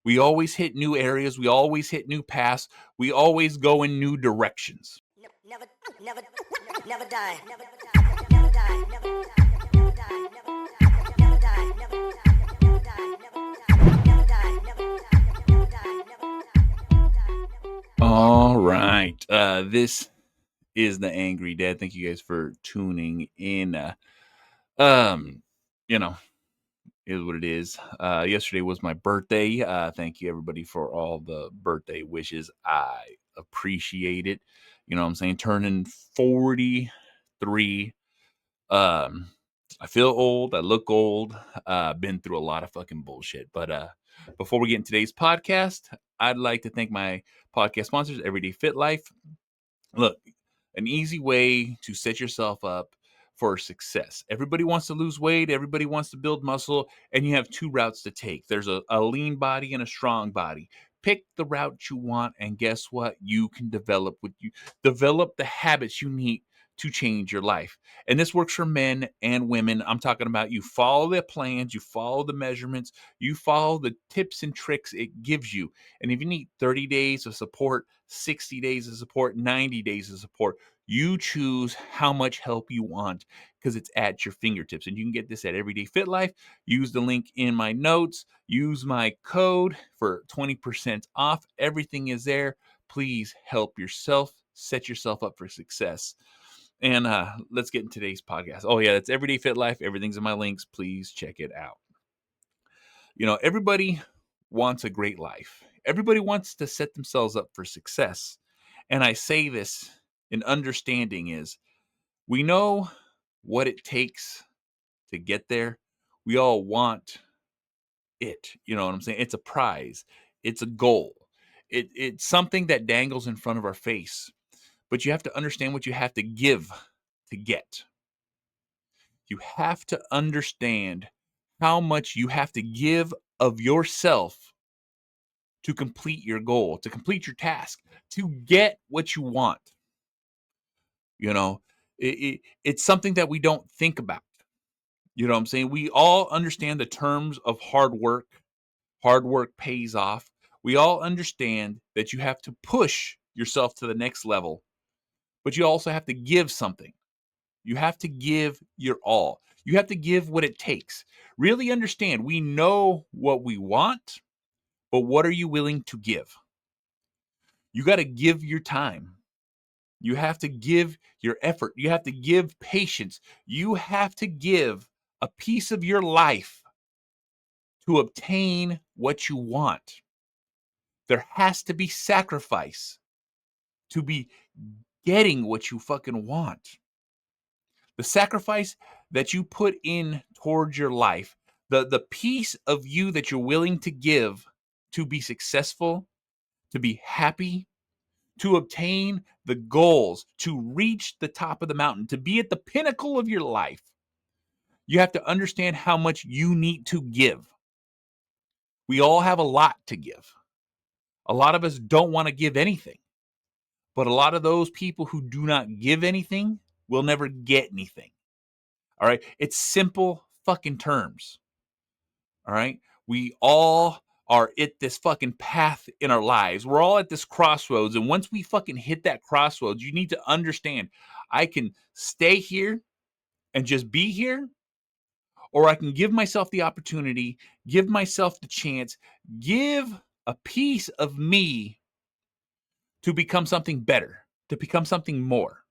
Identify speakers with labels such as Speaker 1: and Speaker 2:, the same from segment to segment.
Speaker 1: We always hit new areas. We always hit new paths. We always go in new directions.
Speaker 2: Never, never, never die. Never die. Never die. Never die. Never die. Never die. Never die. Never die. Never die. Never die.
Speaker 1: All right. This is the Angry Dad. Thank you guys for tuning in. Um, you know, is what it is. Yesterday was my birthday. Thank you everybody for all the birthday wishes. I appreciate it. You know what I'm saying? Turning 43. I feel old. I look old. Been through a lot of fucking bullshit. But before we get in today's podcast, I'd like to thank my podcast sponsors, Everyday Fit Life. Look, an easy way to set yourself up for success. Everybody wants to lose weight, everybody wants to build muscle, and you have two routes to take. There's a lean body and a strong body. Pick the route you want, and guess what? You can develop the habits you need to change your life. And this works for men and women. I'm talking about you follow the plans, you follow the measurements, you follow the tips and tricks it gives you. And if you need 30 days of support, 60 days of support, 90 days of support, you choose how much help you want because it's at your fingertips. And you can get this at Everyday Fit Life. Use the link in my notes. Use my code for 20% off. Everything is there. Please help yourself. Set yourself up for success. And let's get in today's podcast. Oh, yeah, that's Everyday Fit Life. Everything's in my links. Please check it out. You know, everybody wants a great life. Everybody wants to set themselves up for success. And I say this in understanding is we know what it takes to get there. We all want it. You know what I'm saying? It's a prize. It's a goal. It's something that dangles in front of our face. But you have to understand what you have to give to get. You have to understand how much you have to give of yourself to complete your goal, to complete your task, to get what you want. You know, it's something that we don't think about. You know what I'm saying? We all understand the terms of hard work. Hard work pays off. We all understand that you have to push yourself to the next level, but you also have to give something. You have to give your all. You have to give what it takes. Really understand, we know what we want, but what are you willing to give? You got to give your time. You have to give your effort. You have to give patience. You have to give a piece of your life to obtain what you want. There has to be sacrifice to be getting what you fucking want. The sacrifice that you put in towards your life, the piece of you that you're willing to give to be successful, to be happy, to obtain the goals, to reach the top of the mountain, to be at the pinnacle of your life, you have to understand how much you need to give. We all have a lot to give. A lot of us don't want to give anything. But a lot of those people who do not give anything will never get anything. All right? It's simple fucking terms. All right? We all are at this fucking path in our lives. We're all at this crossroads. And once we fucking hit that crossroads, you need to understand I can stay here and just be here, or I can give myself the opportunity, give myself the chance, give a piece of me to become something better, to become something more,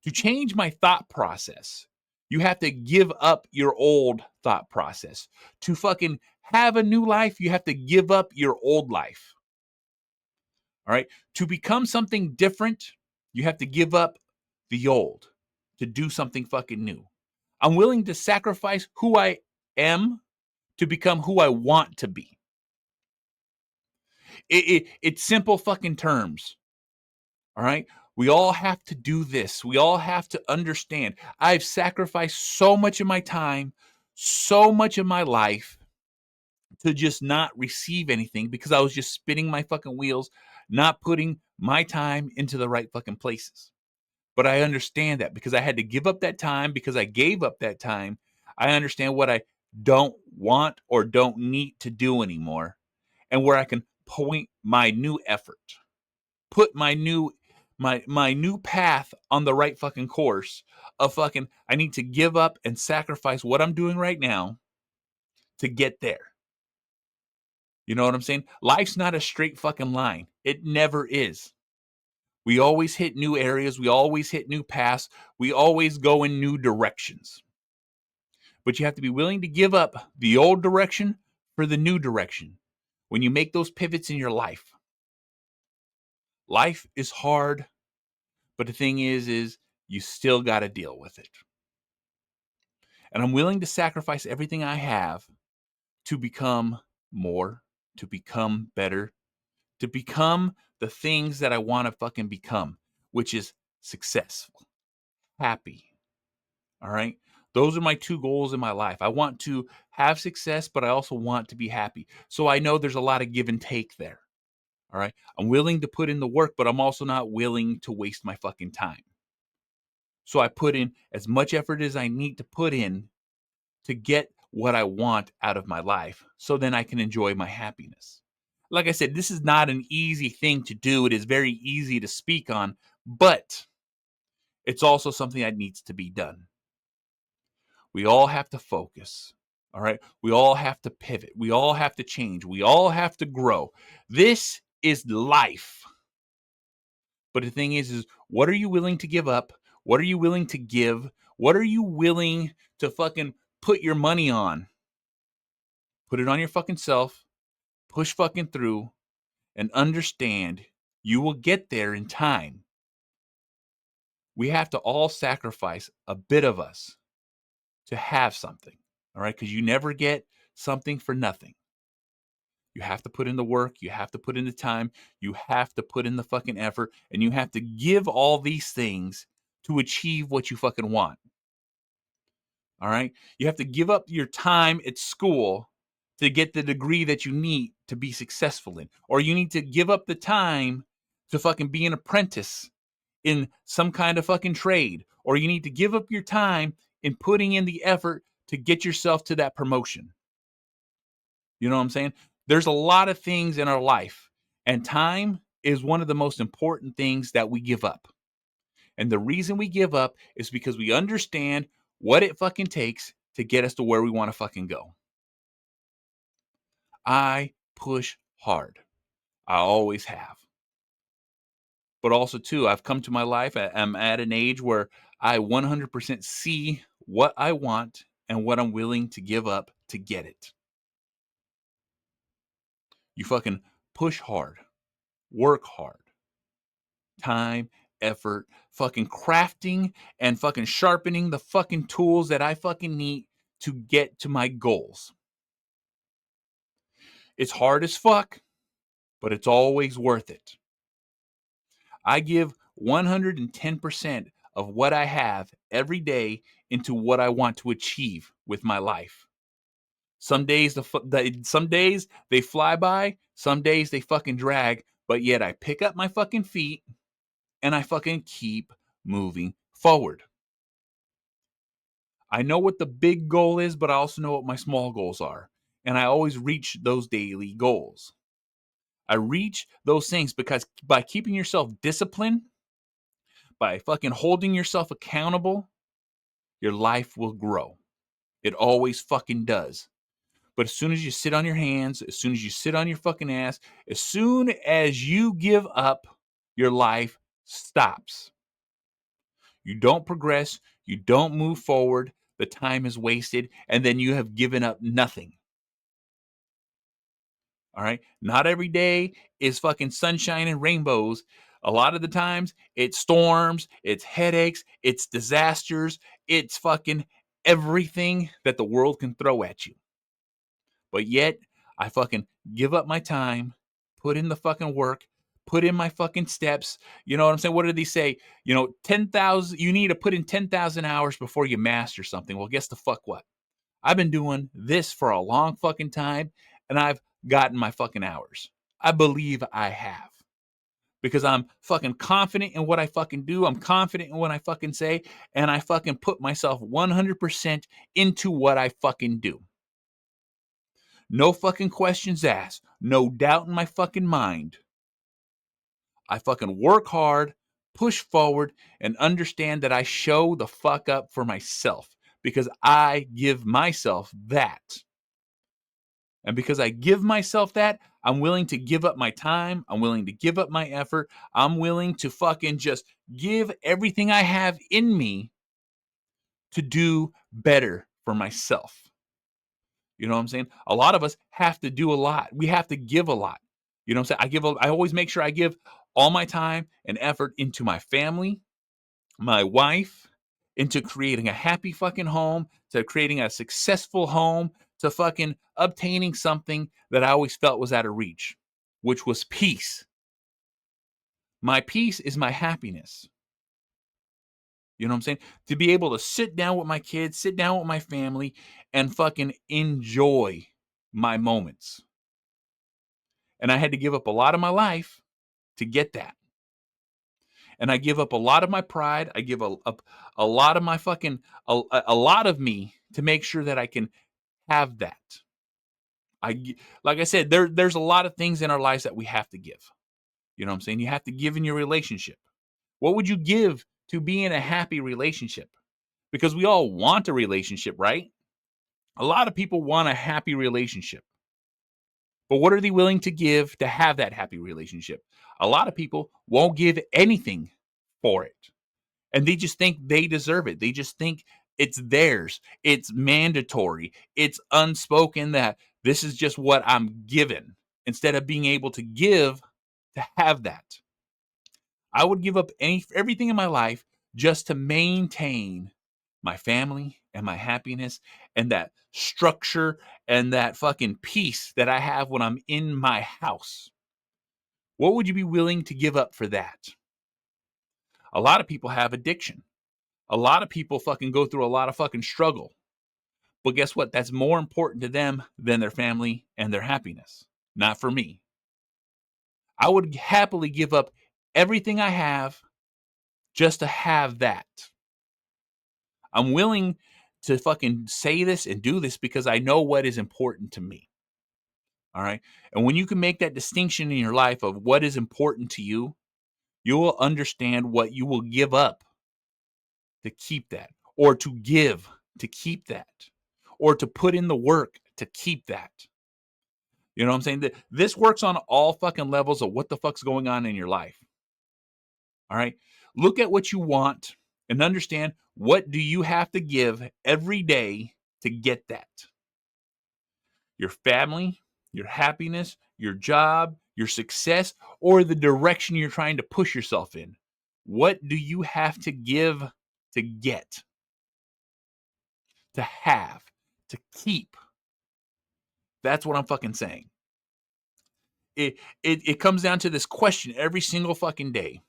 Speaker 1: to change my thought process. You have to give up your old thought process. To fucking have a new life, you have to give up your old life. All right. To become something different, you have to give up the old to do something fucking new. I'm willing to sacrifice who I am to become who I want to be. It's simple fucking terms. All right. We all have to do this. We all have to understand. I've sacrificed so much of my time, so much of my life to just not receive anything because I was just spinning my fucking wheels, not putting my time into the right fucking places. But I understand that because I had to give up that time, because I gave up that time. I understand what I don't want or don't need to do anymore. and where I can point my new effort, put my new path on the right fucking course of fucking I need to give up and sacrifice what I'm doing right now to get there. You know what I'm saying? Life's not a straight fucking line. It never is. We always hit new areas, we always hit new paths, we always go in new directions. But you have to be willing to give up the old direction for the new direction when you make those pivots in your life. Life is hard, but the thing is you still got to deal with it. And I'm willing to sacrifice everything I have to become more, to become better, to become the things that I want to fucking become, which is successful, happy. All right. Those are my two goals in my life. I want to have success, but I also want to be happy. So I know there's a lot of give and take there. All right. I'm willing to put in the work, but I'm also not willing to waste my fucking time. So I put in as much effort as I need to put in to get what I want out of my life so then I can enjoy my happiness. Like I said, this is not an easy thing to do. It is very easy to speak on, but it's also something that needs to be done. We all have to focus. All right. We all have to pivot. We all have to change. We all have to grow. This is life. But the thing is what are you willing to give up? What are you willing to give? What are you willing to fucking put your money on? Put it on your fucking self. Push fucking through and understand you will get there in time. We have to all sacrifice a bit of us to have something. All right. Because you never get something for nothing. You have to put in the work. You have to put in the time. You have to put in the fucking effort. And you have to give all these things to achieve what you fucking want. All right. You have to give up your time at school to get the degree that you need to be successful in. Or you need to give up the time to fucking be an apprentice in some kind of fucking trade. Or you need to give up your time in putting in the effort to get yourself to that promotion. You know what I'm saying? There's a lot of things in our life, and time is one of the most important things that we give up. And the reason we give up is because we understand what it fucking takes to get us to where we want to fucking go. I push hard. I always have. But also, too, I've come to my life. I'm at an age where I 100% see what I want and what I'm willing to give up to get it. You fucking push hard, work hard, time, effort, fucking crafting and fucking sharpening the fucking tools that I fucking need to get to my goals. It's hard as fuck, but it's always worth it. I give 110% of what I have every day into what I want to achieve with my life. Some days some days they fly by, some days they fucking drag, but yet I pick up my fucking feet and I fucking keep moving forward. I know what the big goal is, but I also know what my small goals are. And I always reach those daily goals. I reach those things because by keeping yourself disciplined, by fucking holding yourself accountable, your life will grow. It always fucking does. But as soon as you sit on your hands, as soon as you sit on your fucking ass, as soon as you give up, your life stops. You don't progress, you don't move forward, the time is wasted, and then you have given up nothing. All right. Not every day is fucking sunshine and rainbows. A lot of the times it's storms, it's headaches, it's disasters, it's fucking everything that the world can throw at you. But yet I fucking give up my time, put in the fucking work, put in my fucking steps. You know what I'm saying? What did they say? 10,000, you need to put in 10,000 hours before you master something. Well, guess the fuck what? I've been doing this for a long fucking time and I've gotten my fucking hours. I believe I have. Because I'm fucking confident in what I fucking do. I'm confident in what I fucking say. And I fucking put myself 100% into what I fucking do. No fucking questions asked. No doubt in my fucking mind. I fucking work hard, push forward, and understand that I show the fuck up for myself because I give myself that. And because I give myself that, I'm willing to give up my time. I'm willing to give up my effort. I'm willing to fucking just give everything I have in me to do better for myself. You know what I'm saying? A lot of us have to do a lot. We have to give a lot. You know what I'm saying? I always make sure I give all my time and effort into my family, my wife, into creating a happy fucking home, to creating a successful home, to fucking obtaining something that I always felt was out of reach, which was peace. My peace is my happiness. You know what I'm saying? To be able to sit down with my kids, sit down with my family, and fucking enjoy my moments. And I had to give up a lot of my life to get that. And I give up a lot of my pride. I give up a lot of my fucking, a lot of me to make sure that I can have that. Like I said, there's a lot of things in our lives that we have to give. You know what I'm saying? You have to give in your relationship. What would you give to be in a happy relationship? Because we all want a relationship, right? A lot of people want a happy relationship. But what are they willing to give to have that happy relationship? A lot of people won't give anything for it. And they just think they deserve it. They just think it's theirs. It's mandatory. It's unspoken that this is just what I'm given instead of being able to give to have that. I would give up everything in my life just to maintain my family and my happiness and that structure and that fucking peace that I have when I'm in my house. What would you be willing to give up for that? A lot of people have addiction. A lot of people fucking go through a lot of fucking struggle. But guess what? That's more important to them than their family and their happiness. Not for me. I would happily give up everything I have just to have that. I'm willing to fucking say this and do this because I know what is important to me. All right. And when you can make that distinction in your life of what is important to you, you will understand what you will give up to keep that, or to give to keep that, or to put in the work to keep that. You know what I'm saying? This works on all fucking levels of what the fuck's going on in your life. All right. Look at what you want and understand what do you have to give every day to get that. Your family, your happiness, your job, your success, or the direction you're trying to push yourself in. What do you have to give to get, to have, to keep? That's what I'm fucking saying. It comes down to this question every single fucking day.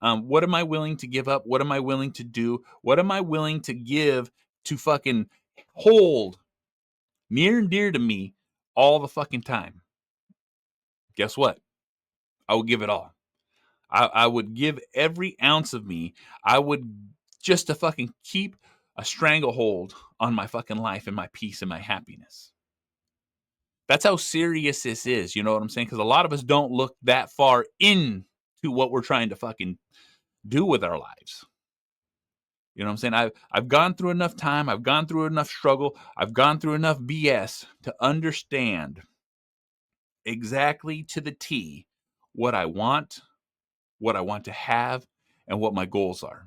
Speaker 1: What am I willing to give up? What am I willing to do? What am I willing to give to fucking hold near and dear to me all the fucking time? Guess what? I would give it all. I would give every ounce of me. I would just to fucking keep a stranglehold on my fucking life and my peace and my happiness. That's how serious this is. You know what I'm saying? Because a lot of us don't look that far into what we're trying to fucking do with our lives. You know what I'm saying? I've gone through enough time. I've gone through enough struggle. I've gone through enough BS to understand exactly to the T what I want to have, and what my goals are.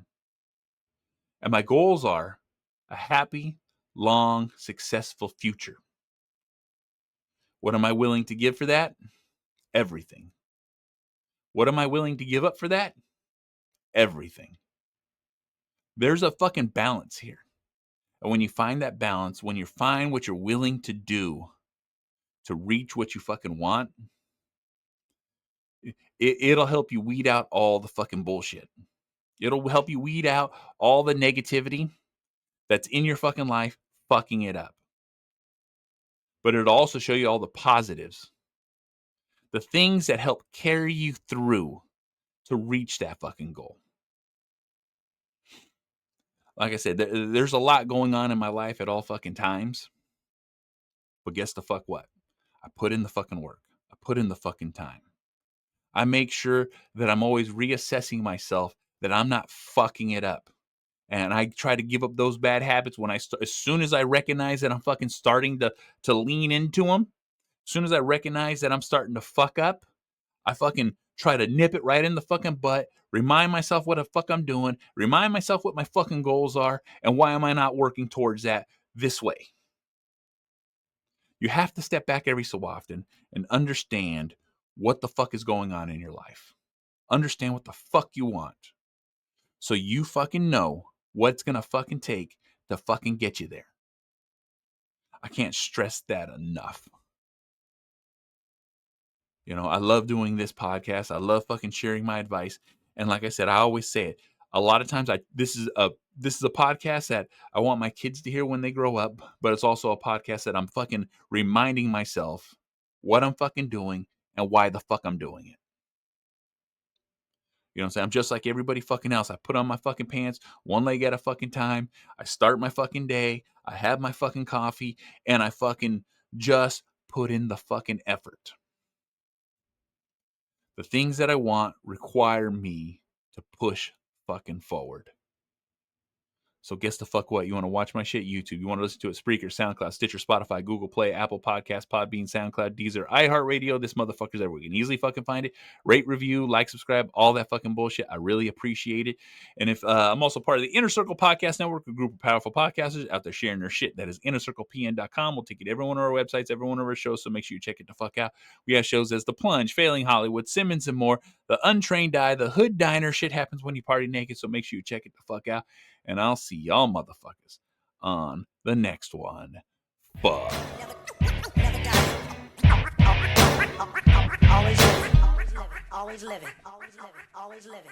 Speaker 1: And my goals are a happy, long, successful future. What am I willing to give for that? Everything. What am I willing to give up for that? Everything. There's a fucking balance here. And when you find that balance, when you find what you're willing to do to reach what you fucking want, it'll help you weed out all the fucking bullshit. It'll help you weed out all the negativity that's in your fucking life, fucking it up. But it'll also show you all the positives, the things that help carry you through to reach that fucking goal. Like I said, there's a lot going on in my life at all fucking times. But guess the fuck what? I put in the fucking work. I put in the fucking time. I make sure that I'm always reassessing myself, that I'm not fucking it up. And I try to give up those bad habits when as soon as I recognize that I'm fucking starting to lean into them, as soon as I recognize that I'm starting to fuck up, I fucking try to nip it right in the fucking butt, remind myself what the fuck I'm doing, remind myself what my fucking goals are, and why am I not working towards that this way. You have to step back every so often and understand what the fuck is going on in your life. Understand what the fuck you want. So you fucking know what it's gonna fucking take to fucking get you there. I can't stress that enough. You know, I love doing this podcast. I love fucking sharing my advice. And like I said, I always say it. A lot of times this is a podcast that I want my kids to hear when they grow up, but it's also a podcast that I'm fucking reminding myself what I'm fucking doing and why the fuck I'm doing it. You know what I'm saying? I'm just like everybody fucking else. I put on my fucking pants, one leg at a fucking time. I start my fucking day. I have my fucking coffee, and I fucking just put in the fucking effort. The things that I want require me to push fucking forward. So guess the fuck what? You want to watch my shit? YouTube. You want to listen to it? Spreaker, SoundCloud, Stitcher, Spotify, Google Play, Apple Podcasts, Podbean, SoundCloud, Deezer, iHeartRadio. This motherfucker's everywhere. You can easily fucking find it. Rate, review, like, subscribe, all that fucking bullshit. I really appreciate it. And if I'm also part of the Inner Circle Podcast Network, a group of powerful podcasters out there sharing their shit. That is innercirclepn.com. We'll take you to every one of our websites, every one of our shows. So make sure you check it the fuck out. We have shows as The Plunge, Failing Hollywood, Simmons and More, The Untrained Eye, The Hood Diner. Shit happens when you party naked. So make sure you check it the fuck out. And I'll see y'all motherfuckers on the next one. Fuck.
Speaker 2: Never die. Always living. Always living. Always living. Always living. Always living.